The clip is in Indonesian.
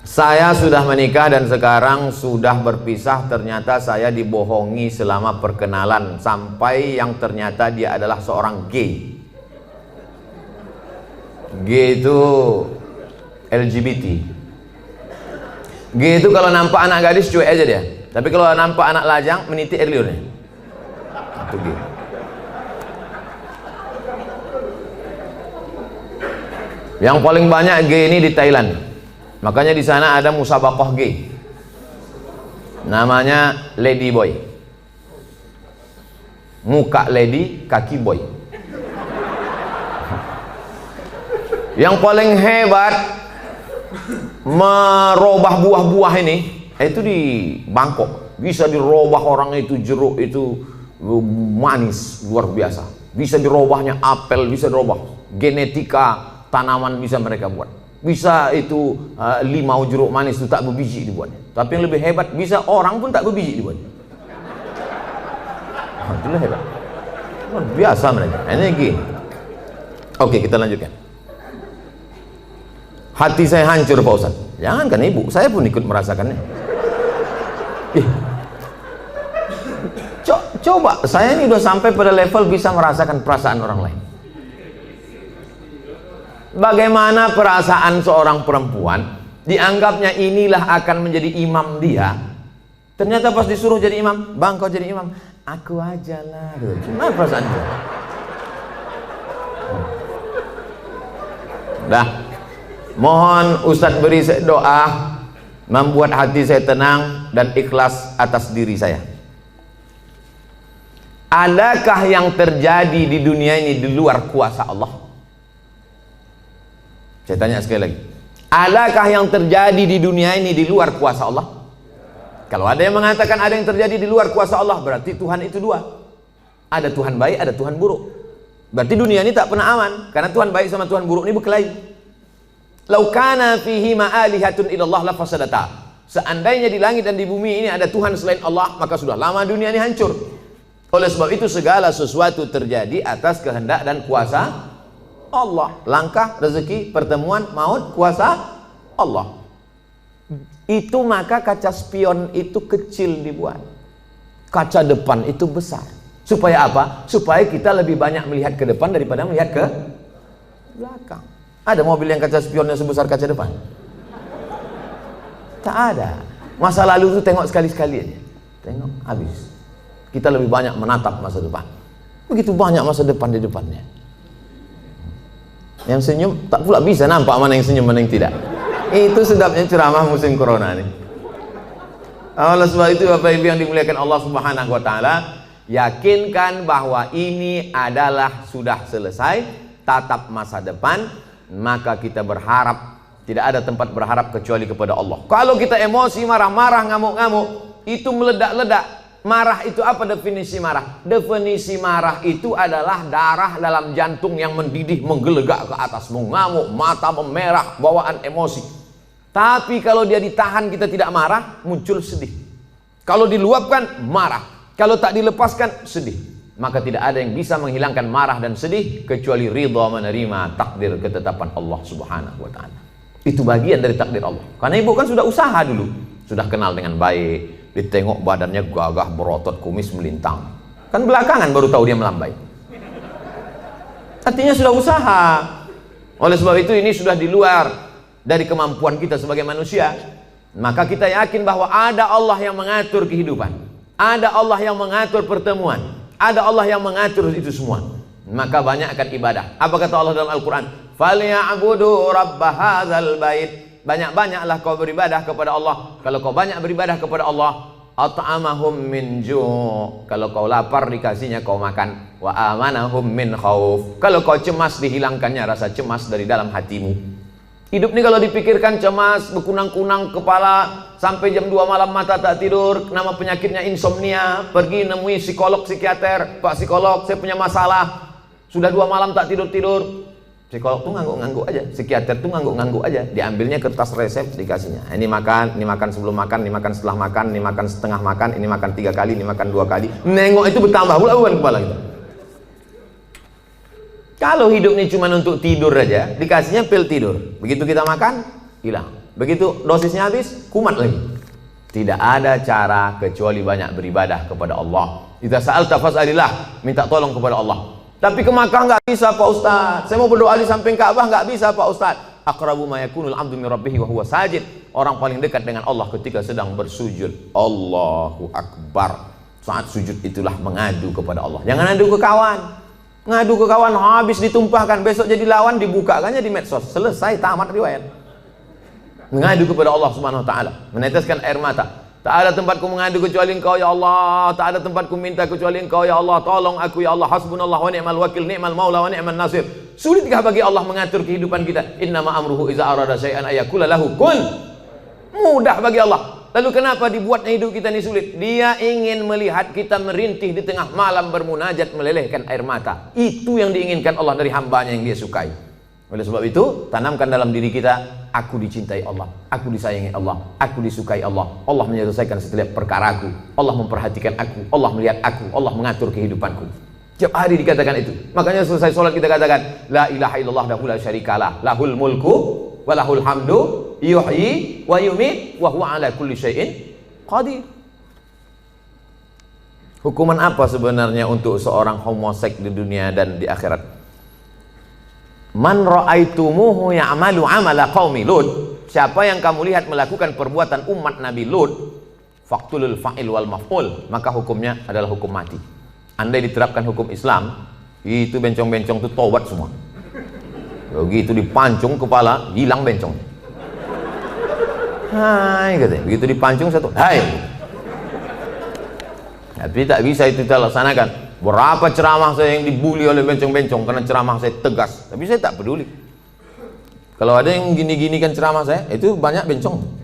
Saya sudah menikah dan sekarang sudah berpisah. Ternyata saya dibohongi selama perkenalan, sampai yang ternyata dia adalah seorang gay. Gay itu LGBT. Gay itu kalau nampak anak gadis cuek aja dia, tapi kalau nampak anak lajang meniti air liurnya. Itu gay. Yang paling banyak gay ini di Thailand. Makanya di sana ada musabaqah gay. Namanya Lady Boy. Muka lady, kaki boy. Yang paling hebat merubah buah-buah ini itu di Bangkok. Bisa dirubah orang itu, jeruk itu manis luar biasa. Bisa dirubahnya apel, bisa dirubah. Genetika tanaman bisa mereka buat. Bisa itu limau jeruk manis itu tak berbiji dibuatnya. Tapi yang lebih hebat, bisa orang pun tak berbiji dibuatnya. Itulah hebat. Luar biasa mereka. Ini gini. Oke, kita lanjutkan. Hati saya hancur Pak Ustaz. Jangankan ibu, saya pun ikut merasakannya. Coba, saya ini udah sampai pada level bisa merasakan perasaan orang lain. Bagaimana perasaan seorang perempuan dianggapnya inilah akan menjadi imam dia, ternyata pas disuruh jadi imam, bang kau jadi imam, aku aja lah. Gimana perasaan dia? Dah, mohon Ustadz beri doa membuat hati saya tenang dan ikhlas atas diri saya. Adakah yang terjadi di dunia ini di luar kuasa Allah? Saya tanya sekali lagi, adakah yang terjadi di dunia ini di luar kuasa Allah? Kalau ada yang mengatakan ada yang terjadi di luar kuasa Allah, berarti Tuhan itu dua. Ada Tuhan baik, ada Tuhan buruk. Berarti dunia ini tak pernah aman, karena Tuhan baik sama Tuhan buruk ini berkelahi. Lau kana fihi ma'alihatun illallah la fasadata. Seandainya di langit dan di bumi ini ada Tuhan selain Allah, maka sudah lama dunia ini hancur. Oleh sebab itu segala sesuatu terjadi atas kehendak dan kuasa Allah. Langkah, rezeki, pertemuan, maut, kuasa Allah. Itu maka kaca spion itu kecil dibuat, kaca depan itu besar. Supaya apa? Supaya kita lebih banyak melihat ke depan daripada melihat ke belakang. Ada mobil yang kaca spionnya sebesar kaca depan? Tak ada. Masa lalu itu tengok sekali-sekali aja, tengok habis. Kita lebih banyak menatap masa depan. Begitu banyak masa depan di depannya. Yang senyum tak pula bisa nampak mana yang senyum mana yang tidak. Itu sedapnya ceramah musim corona nih. Oleh sebab itu Bapak Ibu yang dimuliakan Allah Subhanahu wa taala, yakinkan bahwa ini adalah sudah selesai, tatap masa depan, maka kita berharap, tidak ada tempat berharap kecuali kepada Allah. Kalau kita emosi, marah-marah, ngamuk-ngamuk, itu meledak-ledak. Marah itu apa definisi marah? Definisi marah itu adalah darah dalam jantung yang mendidih, menggelegak ke atas, mengamuk, mata memerah, bawaan emosi. Tapi kalau dia ditahan, kita tidak marah, muncul sedih. Kalau diluapkan, marah. Kalau tak dilepaskan, sedih. Maka tidak ada yang bisa menghilangkan marah dan sedih kecuali ridha menerima takdir ketetapan Allah Subhanahu wa taala. Itu bagian dari takdir Allah. Karena ibu kan sudah usaha dulu, sudah kenal dengan baik. Ditengok badannya gagah, berotot, kumis melintang. Kan belakangan baru tahu dia melambai. Artinya sudah usaha. Oleh sebab itu ini sudah di luar dari kemampuan kita sebagai manusia. Maka kita yakin bahwa ada Allah yang mengatur kehidupan. Ada Allah yang mengatur pertemuan. Ada Allah yang mengatur itu semua. Maka banyakkan ibadah. Apa kata Allah dalam Al-Quran? Falya'budu rabb hadzal bait. Banyak-banyaklah kau beribadah kepada Allah. Kalau kau banyak beribadah kepada Allah, at'amahum min ju'. Kalau kau lapar dikasihnya kau makan. Wa amanahum min khauf. Kalau kau cemas dihilangkannya rasa cemas dari dalam hatimu. Hidup ini kalau dipikirkan cemas, berkunang-kunang kepala, sampai jam 2 malam mata tak tidur, nama penyakitnya insomnia, pergi nemui psikolog, psikiater, Pak psikolog saya punya masalah, sudah 2 malam tak tidur-tidur. Psikolog tuh ngangguk-ngangguk aja, psikiater tuh ngangguk-ngangguk aja, diambilnya kertas resep dikasihnya. Ini makan sebelum makan, ini makan setelah makan, ini makan setengah makan, ini makan 3 kali, ini makan 2 kali. Nengok itu bertambah pula beban kepala kita. Kalau hidup ini cuma untuk tidur aja, dikasihnya pil tidur. Begitu kita makan, hilang. Begitu dosisnya habis, kumat lagi. Tidak ada cara kecuali banyak beribadah kepada Allah. Idza sa'alta fas'alillah, minta tolong kepada Allah. Tapi ke Makkah nggak bisa Pak Ustaz. Saya mau berdoa di samping Ka'bah nggak bisa Pak Ustaz. Aqrabu ma yakunul 'abdu min rabbih wa huwa sajid. Orang paling dekat dengan Allah ketika sedang bersujud. Allahu Akbar. Saat sujud itulah mengadu kepada Allah. Jangan adu ke kawan. Ngadu ke kawan habis ditumpahkan, besok jadi lawan dibukakannya di medsos. Selesai, tamat riwayat. Mengadu kepada Allah Subhanahu wa taala, meneteskan air mata. Tak ada tempatku mengadu kecuali Engkau ya Allah, tak ada tempatku minta kecuali Engkau ya Allah. Tolong aku ya Allah, hasbunallah wa ni'mal wakil, ni'mal maula wa ni'man nasir. Sulitkah bagi Allah mengatur kehidupan kita? Innama amruhu iza arada syai'an ayakula lahu kun. Mudah bagi Allah. Lalu kenapa dibuatnya hidup kita ini sulit? Dia ingin melihat kita merintih di tengah malam bermunajat melelehkan air mata. Itu yang diinginkan Allah dari hambanya yang dia sukai. Oleh sebab itu, tanamkan dalam diri kita, aku dicintai Allah, aku disayangi Allah, aku disukai Allah. Allah menyelesaikan setiap perkaraku, Allah memperhatikan aku, Allah melihat aku, Allah mengatur kehidupanku. Tiap hari dikatakan itu. Makanya selesai sholat kita katakan, la ilaha illallah la syarikalah, lahul mulku wa lahul hamdu, yuhyi wa yumit wa huwa ala kulli syai'in qadir. Hukuman apa sebenarnya untuk seorang homoseks di dunia dan di akhirat? Man ra'aitumuhu ya'malu 'amala qaumi Lut. Siapa yang kamu lihat melakukan perbuatan umat Nabi Lut, faqtulul fa'il wal maf'ul, maka hukumnya adalah hukum mati. Andai diterapkan hukum Islam, itu bencong-bencong itu tobat semua. Begitu dipancung kepala, hilang bencong. Hai katanya, begitu dipancung satu, hai. Tapi tak bisa itu kita laksanakan. Berapa ceramah saya yang dibully oleh bencong-bencong karena ceramah saya tegas, tapi saya tak peduli. Kalau ada yang gini-gini kan ceramah saya, itu banyak bencong.